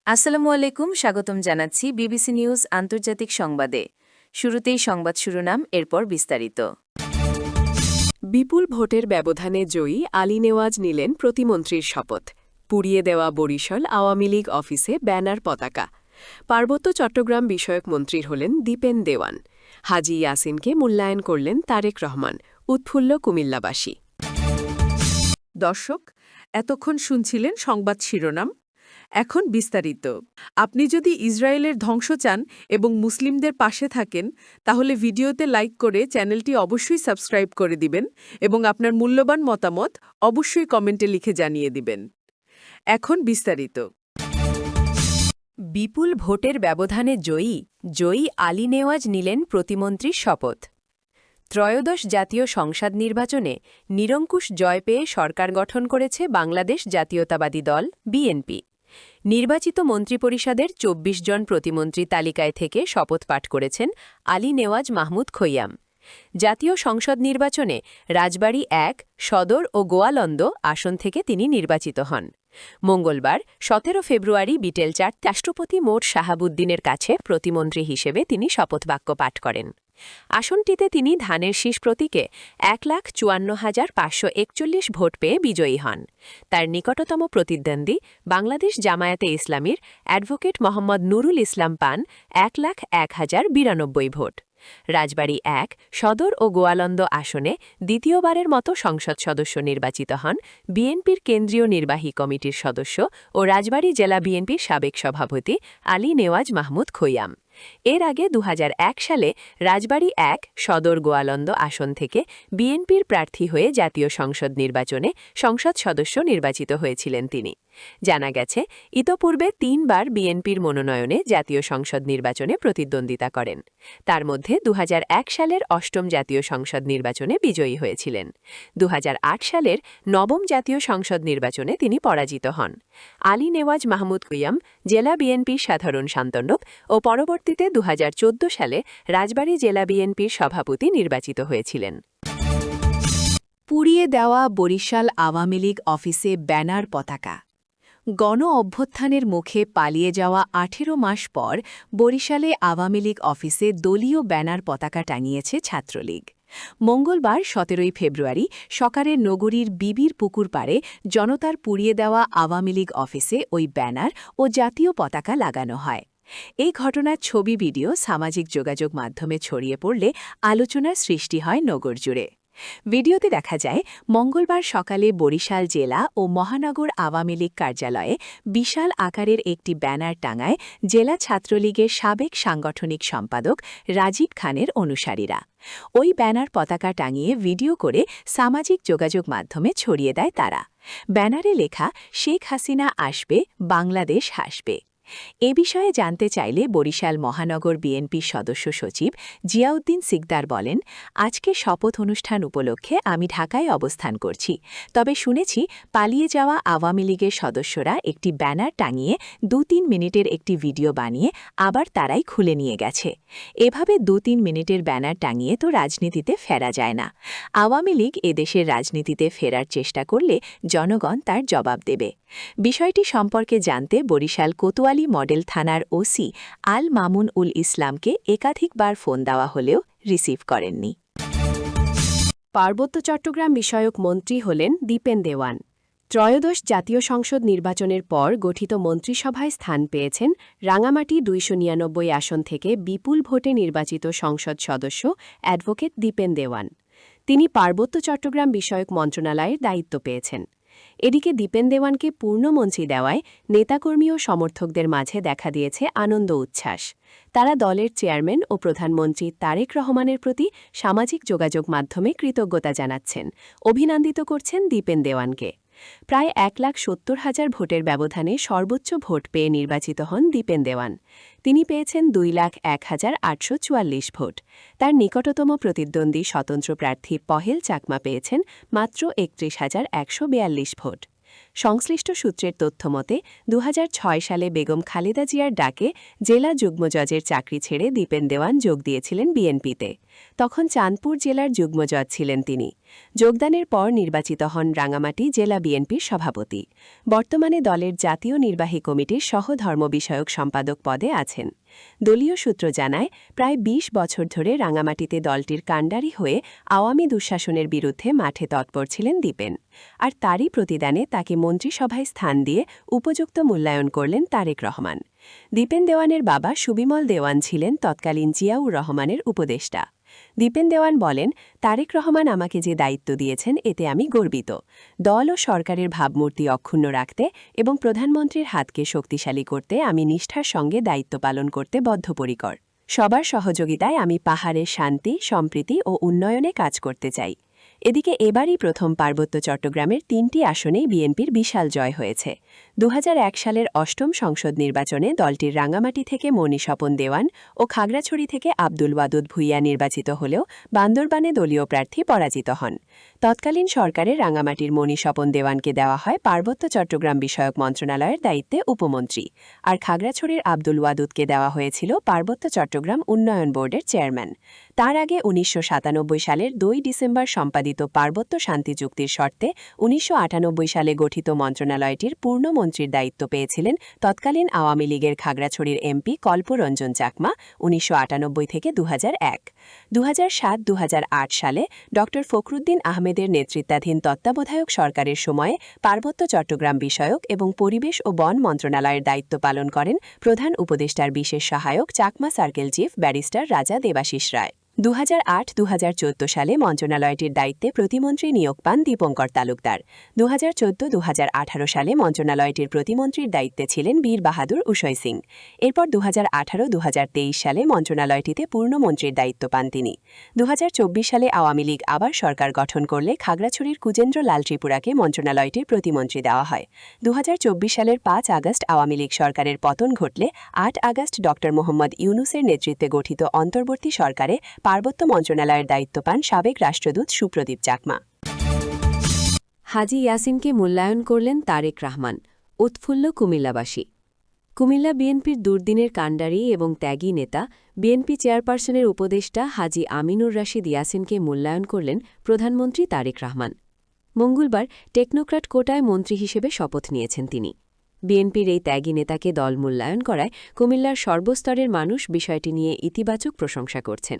আসসালামু আলাইকুম, স্বাগতম জানাচ্ছি বিবিসি নিউজ আন্তর্জাতিক সংবাদে। শুরুতেই সংবাদ শিরোনাম, এরপর বিস্তারিত। বিপুল ভোটের ব্যবধানে জয়ী আলী নেওয়াজ নিলেন প্রতিমন্ত্রীর শপথ। পুড়িয়ে দেওয়া বরিশাল আওয়ামী লীগ অফিসে ব্যানার পতাকা। পার্বত্য চট্টগ্রাম বিষয়ক মন্ত্রী হলেন দীপেন দেওয়ান। হাজী ইয়াসিনকে মূল্যায়ন করলেন তারেক রহমান। উৎফুল্ল কুমিল্লাবাসী। দর্শক, এতক্ষণ শুনছিলেন সংবাদ শিরোনাম। এখন বিস্তারিত। আপনি যদি ইসরায়েলের ধ্বংস চান এবং মুসলিমদের পাশে থাকেন, তাহলে ভিডিওতে লাইক করে চ্যানেলটি অবশ্যই সাবস্ক্রাইব করে দিবেন এবং আপনার মূল্যবান মতামত অবশ্যই কমেন্টে লিখে জানিয়ে দিবেন। এখন বিস্তারিত। বিপুল ভোটের ব্যবধানে জয়ী আলী নেওয়াজ নিলেন প্রতিমন্ত্রীর শপথ। ত্রয়োদশ জাতীয় সংসদ নির্বাচনে নিরঙ্কুশ জয় পেয়ে সরকার গঠন করেছে বাংলাদেশ জাতীয়তাবাদী দল বিএনপি। নির্বাচিত মন্ত্রিপরিষদের ২৪ জন প্রতিমন্ত্রী তালিকায় থেকে শপথ পাঠ করেছেন আলী নেওয়াজ মাহমুদ খৈয়াম। জাতীয় সংসদ নির্বাচনে রাজবাড়ী ১, সদর ও গোয়ালন্দ আসন থেকে তিনি নির্বাচিত হন। মঙ্গলবার ১৭ ফেব্রুয়ারি বিকেল ৪ রাষ্ট্রপতি মোট শাহাবুদ্দিনের কাছে প্রতিমন্ত্রী হিসেবে তিনি শপথবাক্য পাঠ করেন। আসনটিতে তিনি ধানের শীষ প্রতীকে ১,৫৪,৫৪১ ভোট পেয়ে বিজয়ী হন। তার নিকটতম প্রতিদ্বন্দ্বী বাংলাদেশ জামায়াতে ইসলামীর অ্যাডভোকেট মোহাম্মদ নুরুল ইসলাম পান ১,০১,০৯২ ভোট। রাজবাড়ী ১, সদর ও গোয়ালন্দ আসনে দ্বিতীয়বারের মতো সংসদ সদস্য নির্বাচিত হন বিএনপির কেন্দ্রীয় নির্বাহী কমিটির সদস্য ও রাজবাড়ী জেলা বিএনপির সাবেক সভাপতি আলী নেওয়াজ মাহমুদ খৈয়াম। এর আগে ২০০১ সালে রাজবাড়ী ১, সদর গোয়ালন্দ আসন থেকে বিএনপির প্রার্থী হয়ে জাতীয় সংসদ নির্বাচনে সংসদ সদস্য নির্বাচিত হয়েছিলেন তিনি। জানা গেছে, ইতোপূর্বে ৩ বার বিএনপির মনোনয়নে জাতীয় সংসদ নির্বাচনে প্রতিদ্বন্দ্বিতা করেন। তার মধ্যে ২০০১ সালের অষ্টম জাতীয় সংসদ নির্বাচনে বিজয়ী হয়েছিলেন। ২০০৮ সালের নবম জাতীয় সংসদ নির্বাচনে তিনি পরাজিত হন। আলী নেওয়াজ মাহমুদ খৈয়াম জেলা বিএনপির সাধারণ সম্পাদক ও পরবর্তীতে ২০১৪ সালে রাজবাড়ী জেলা বিএনপির সভাপতি নির্বাচিত হয়েছিলেন। পুড়িয়ে দেওয়া বরিশাল আওয়ামী লীগ অফিসে ব্যানার পতাকা। গণ অভ্যুত্থানের মুখে পালিয়ে যাওয়া ১৮ মাস পর বরিশালে আওয়ামী লীগ অফিসে দলীয় ব্যানার পতাকা টাঙিয়েছে ছাত্রলীগ। মঙ্গলবার ১৭ ফেব্রুয়ারি সকালে নগরীর বিবির পুকুর পাড়ে জনতার পুড়িয়ে দেওয়া আওয়ামী লীগ অফিসে ওই ব্যানার ও জাতীয় পতাকা লাগানো হয়। এই ঘটনার ছবি ভিডিও সামাজিক যোগাযোগ মাধ্যমে ছড়িয়ে পড়লে আলোচনার সৃষ্টি হয় নগর জুড়ে। ভিডিওতে দেখা যায়, মঙ্গলবার সকালে বরিশাল জেলা ও মহানগর আওয়ামী লীগ কার্যালয়ে বিশাল আকারের একটি ব্যানার টাঙায় জেলা ছাত্রলীগের সাবেক সাংগঠনিক সম্পাদক রাজীব খানের অনুসারীরা। ওই ব্যানার পতাকা টাঙিয়ে ভিডিও করে সামাজিক যোগাযোগ মাধ্যমে ছড়িয়ে দেয় তারা। ব্যানারে লেখা, শেখ হাসিনা আসবে, বাংলাদেশ হাসবে। এ বিষয়ে জানতে চাইলে বরিশাল মহানগর বিএনপির সদস্য সচিব জিয়াউদ্দিন সিকদার বলেন, আজকে শপথ অনুষ্ঠান উপলক্ষে আমি ঢাকায় অবস্থান করছি। তবে শুনেছি পালিয়ে যাওয়া আওয়ামী লীগের সদস্যরা একটি ব্যানার টাঙিয়ে ২-৩ মিনিটের একটি ভিডিও বানিয়ে আবার তারাই খুলে নিয়ে গেছে। এভাবে ২-৩ মিনিটের ব্যানার টাঙিয়ে তো রাজনীতিতে ফেরা যায় না। আওয়ামী লীগ এদেশের রাজনীতিতে ফেরার চেষ্টা করলে জনগণ তার জবাব দেবে। বিষয়টি সম্পর্কে জানতে বরিশাল কোতোয়ালি মডেল থানার ওসি আল মামুন উল ইসলামকে একাধিকবার ফোন দেওয়া হলেও রিসিভ করেননি। পার্বত্য চট্টগ্রাম বিষয়ক মন্ত্রী হলেন দীপেন দেওয়ান। ত্রয়োদশ জাতীয় সংসদ নির্বাচনের পর গঠিত মন্ত্রিসভায় স্থান পেয়েছেন রাঙামাটি ২৯৯ আসন থেকে বিপুল ভোটে নির্বাচিত সংসদ সদস্য অ্যাডভোকেট দীপেন দেওয়ান। তিনি পার্বত্য চট্টগ্রাম বিষয়ক মন্ত্রণালয়ের দায়িত্ব পেয়েছেন। এদিকে দীপেন দেওয়ানকে পূর্ণমন্ত্রী দেওয়ায় নেতাকর্মী ও সমর্থকদের মাঝে দেখা দিয়েছে আনন্দ উচ্ছ্বাস। তারা দলের চেয়ারম্যান ও প্রধানমন্ত্রী তারেক রহমানের প্রতি সামাজিক যোগাযোগ মাধ্যমে কৃতজ্ঞতা জানাচ্ছেন, অভিনন্দিত করছেন দীপেন দেওয়ানকে। প্রায় ১,৭০,০০০ ভোটের ব্যবধানে সর্বোচ্চ ভোট পেয়ে নির্বাচিত হন দীপেন দেওয়ান। তিনি পেয়েছেন ২,০১,৮৪৪ ভোট। তার নিকটতম প্রতিদ্বন্দ্বী স্বতন্ত্র প্রার্থী পহেল চাকমা পেয়েছেন মাত্র ৩১,১৪২ ভোট। সংশ্লিষ্ট সূত্রের তথ্যমতে ২০০৬ সালে বেগম খালেদা জিয়ার ডাকে জেলা যুগ্ম জজের চাকরি ছেড়ে দীপেন দেওয়ান যোগ দিয়েছিলেন বিএনপিতে। তখন চাঁদপুর জেলার যুগ্ম জজ ছিলেন তিনি। যোগদানের পর নির্বাচিত হন রাঙামাটি জেলা বিএনপির সভাপতি। বর্তমানে দলের জাতীয় নির্বাহী কমিটির সহধর্ম বিষয়ক সম্পাদক পদে আছেন। দলীয় সূত্র জানায়, প্রায় ২০ বছর ধরে রাঙামাটিতে দলটির কাণ্ডারি হয়ে আওয়ামী দুঃশাসনের বিরুদ্ধে মাঠে তৎপর ছিলেন দীপেন। আর তারই প্রতিদানে তাকে মন্ত্রিসভায় স্থান দিয়ে উপযুক্ত মূল্যায়ন করলেন তারেক রহমান। দীপেন দেওয়ানের বাবা সুবিমল দেওয়ান ছিলেন তৎকালীন জিয়াউর রহমানের উপদেষ্টা। দীপেন দেওয়ান বলেন, তারেক রহমান আমাকে যে দায়িত্ব দিয়েছেন এতে আমি গর্বিত। দল ও সরকারের ভাবমূর্তি অক্ষুণ্ণ রাখতে এবং প্রধানমন্ত্রীর হাতকে শক্তিশালী করতে আমি নিষ্ঠার সঙ্গে দায়িত্ব পালন করতে বদ্ধপরিকর। সবার সহযোগিতায় আমি পাহাড়ের শান্তি, সম্প্রীতি ও উন্নয়নে কাজ করতে চাই। এদিকে এবারই প্রথম পার্বত্য চট্টগ্রামের ৩টি আসনেই বিএনপির বিশাল জয় হয়েছে। ২০০১ সালের অষ্টম সংসদ নির্বাচনে দলটির রাঙামাটি থেকে মণিস্বপন দেওয়ান ও খাগড়াছড়ি থেকে আব্দুল ওয়াদুদ ভূঁইয়া নির্বাচিত হলেও বান্দরবানে দলীয় প্রার্থী পরাজিত হন। তৎকালীন সরকারে রাঙামাটির মণিস্বপন দেওয়ানকে দেওয়া হয় পার্বত্য চট্টগ্রাম বিষয়ক মন্ত্রণালয়ের দায়িত্বে উপমন্ত্রী, আর খাগড়াছড়ির আব্দুল ওয়াদুদকে দেওয়া হয়েছিল পার্বত্য চট্টগ্রাম উন্নয়ন বোর্ডের চেয়ারম্যান। তার আগে ১৯৯৭ সালের ২ ডিসেম্বর সম্পাদিত পার্বত্য শান্তি চুক্তির শর্তে ১৯৯৮ সালে গঠিত মন্ত্রণালয়টির পূর্ণমন্ত্রীর দায়িত্ব পেয়েছিলেন তৎকালীন আওয়ামী লীগের খাগড়াছড়ির এমপি কল্পরঞ্জন চাকমা ১৯৯৮ থেকে ২০০১। ২০০৭-২০০৮ সালে ড ফখরুদ্দিন আহমেদের নেতৃত্বাধীন তত্ত্বাবধায়ক সরকারের সময়ে পার্বত্য চট্টগ্রাম বিষয়ক এবং পরিবেশ ও বন মন্ত্রণালয়ের দায়িত্ব পালন করেন প্রধান উপদেষ্টার বিশেষ সহায়ক চাকমা সার্কেল চিফ ব্যারিস্টার রাজা দেবাশিস রায়। ২০০৮-২০১৪ সালে মন্ত্রণালয়টির দায়িত্বে প্রতিমন্ত্রী নিয়োগ পান দীপঙ্কর তালুকদার। ২০১৪-২০১৮ সালে মন্ত্রণালয়টির প্রতিমন্ত্রীর দায়িত্বে ছিলেন বীর বাহাদুর উষয় সিং। এরপর ২০১৮-২০২৩ সালে মন্ত্রণালয়টিতে পূর্ণমন্ত্রীর দায়িত্ব পান তিনি। ২০২৪ সালে আওয়ামী লীগ আবার সরকার গঠন করলে খাগড়াছড়ির কুজেন্দ্র লাল ত্রিপুরাকে মন্ত্রণালয়টির প্রতিমন্ত্রী দেওয়া হয়। ২০২৪ সালের ৫ আগস্ট আওয়ামী লীগ সরকারের পতন ঘটলে ৮ আগস্ট ড মোহাম্মদ ইউনূসের নেতৃত্বে গঠিত অন্তর্বর্তী সরকারে পার্বত্য মন্ত্রণালয়ের দায়িত্ব পান সাবেক রাষ্ট্রদূত সুপ্রদীপ চাকমা। হাজী ইয়াসিনকে মূল্যায়ন করলেন তারেক রহমান, উৎফুল্ল কুমিল্লাবাসী। কুমিল্লা বিএনপির দুর্দিনের কাণ্ডারি এবং ত্যাগী নেতা, বিএনপি চেয়ারপারসনের উপদেষ্টা হাজী আমিনুর রাশিদ ইয়াসিনকে মূল্যায়ন করলেন প্রধানমন্ত্রী তারেক রহমান। মঙ্গলবার টেকনোক্র্যাট কোটায় মন্ত্রী হিসেবে শপথ নিয়েছেন তিনি। বিএনপির এই ত্যাগী নেতাকে দল মূল্যায়ন করায় কুমিল্লার সর্বস্তরের মানুষ বিষয়টি নিয়ে ইতিবাচক প্রশংসা করছেন।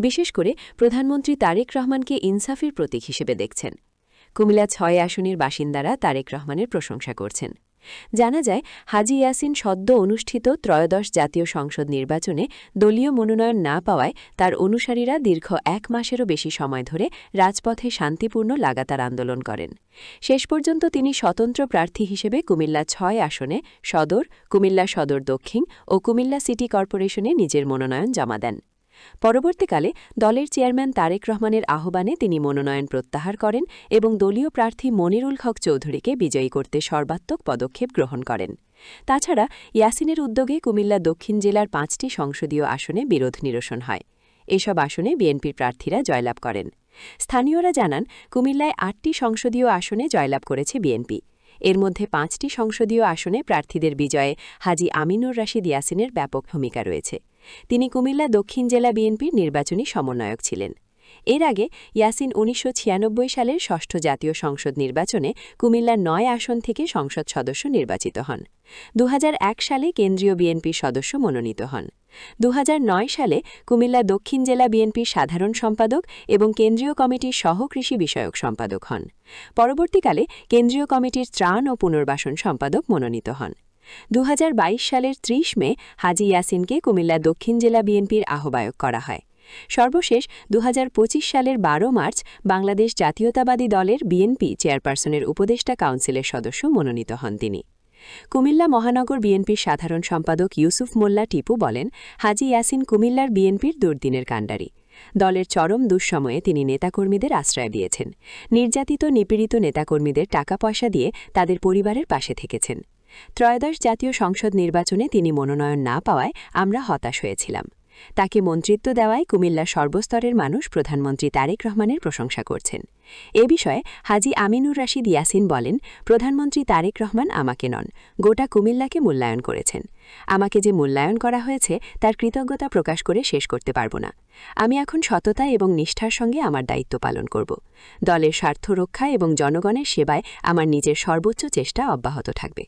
বিশেষ করে প্রধানমন্ত্রী তারেক রহমানকে ইনসাফের প্রতীক হিসেবে দেখছেন। কুমিল্লা ৬ আসনের বাসিন্দারা তারেক রহমানের প্রশংসা করছেন। জানা যায়, হাজী ইয়াসিন সদ্য অনুষ্ঠিত ত্রয়োদশ জাতীয় সংসদ নির্বাচনে দলীয় মনোনয়ন না পাওয়ায় তার অনুসারীরা দীর্ঘ ১ মাসেরও বেশি সময় ধরে রাজপথে শান্তিপূর্ণ লাগাতার আন্দোলন করেন। শেষ পর্যন্ত তিনি স্বতন্ত্র প্রার্থী হিসেবে কুমিল্লা ৬ আসনে সদর, কুমিল্লা সদর দক্ষিণ ও কুমিল্লা সিটি কর্পোরেশনে নিজের মনোনয়ন জমা দেন। পরবর্তীকালে দলের চেয়ারম্যান তারেক রহমানের আহ্বানে তিনি মনোনয়ন প্রত্যাহার করেন এবং দলীয় প্রার্থী মনিরুল হক চৌধুরীকে বিজয়ী করতে সর্বাত্মক পদক্ষেপ গ্রহণ করেন। তাছাড়া ইয়াসিনের উদ্যোগে কুমিল্লা দক্ষিণ জেলার ৫টি সংসদীয় আসনে বিরোধ নিরসন হয়। এসব আসনে বিএনপির প্রার্থীরা জয়লাভ করেন। স্থানীয়রা জানান, কুমিল্লায় ৮টি সংসদীয় আসনে জয়লাভ করেছে বিএনপি। এর মধ্যে 5টি সংসদীয় আসনে প্রার্থীদের বিজয়ে হাজী আমিনুর রাশিদ ইয়াসিনের ব্যাপক ভূমিকা রয়েছে। তিনি কুমিল্লা দক্ষিণ জেলা বিএনপির নির্বাচনী সমন্বয়ক ছিলেন। এর আগে ইয়াসিন ১৯৯৬ সালের ষষ্ঠ জাতীয় সংসদ নির্বাচনে কুমিল্লার ৯ আসন থেকে সংসদ সদস্য নির্বাচিত হন। ২০০১ সালে কেন্দ্রীয় বিএনপির সদস্য মনোনীত হন। ২০০৯ সালে কুমিল্লা দক্ষিণ জেলা বিএনপির সাধারণ সম্পাদক এবং কেন্দ্রীয় কমিটির সহকৃষি বিষয়ক সম্পাদক হন। পরবর্তীকালে কেন্দ্রীয় কমিটির ত্রাণ ও পুনর্বাসন সম্পাদক মনোনীত হন। ২০২২ সালের ৩০ মে হাজী ইয়াসিনকে কুমিল্লা দক্ষিণ জেলা বিএনপির আহ্বায়ক করা হয়। সর্বশেষ ২০২৫ সালের ১২ মার্চ বাংলাদেশ জাতীয়তাবাদী দলের বিএনপি চেয়ারপারসনের উপদেষ্টা কাউন্সিলের সদস্য মনোনীত হন তিনি। কুমিল্লা মহানগর বিএনপির সাধারণ সম্পাদক ইউসুফ মোল্লা টিপু বলেন, হাজী ইয়াসিন কুমিল্লার বিএনপির দুর্দিনের কাণ্ডারি। দলের চরম দুঃসময়ে তিনি নেতাকর্মীদের আশ্রয় দিয়েছেন। নির্যাতিত নিপীড়িত নেতাকর্মীদের টাকা পয়সা দিয়ে তাদের পরিবারের পাশে থেকেছেন। ত্রয়োদশ জাতীয় সংসদ নির্বাচনে তিনি মনোনয়ন না পাওয়ায় আমরা হতাশ হয়েছিলাম। তাকে মন্ত্রিত্ব দেওয়ায় কুমিল্লার সর্বস্তরের মানুষ প্রধানমন্ত্রী তারেক রহমানের প্রশংসা করছেন। এ বিষয়ে হাজী আমিনুর রাশিদ ইয়াসিন বলেন, প্রধানমন্ত্রী তারেক রহমান আমাকে নন, গোটা কুমিল্লাকে মূল্যায়ন করেছেন। আমাকে যে মূল্যায়ন করা হয়েছে তার কৃতজ্ঞতা প্রকাশ করে শেষ করতে পারব না। আমি এখন সততা এবং নিষ্ঠার সঙ্গে আমার দায়িত্ব পালন করব। দলের স্বার্থ রক্ষা এবং জনগণের সেবায় আমার নিজের সর্বোচ্চ চেষ্টা অব্যাহত থাকবে।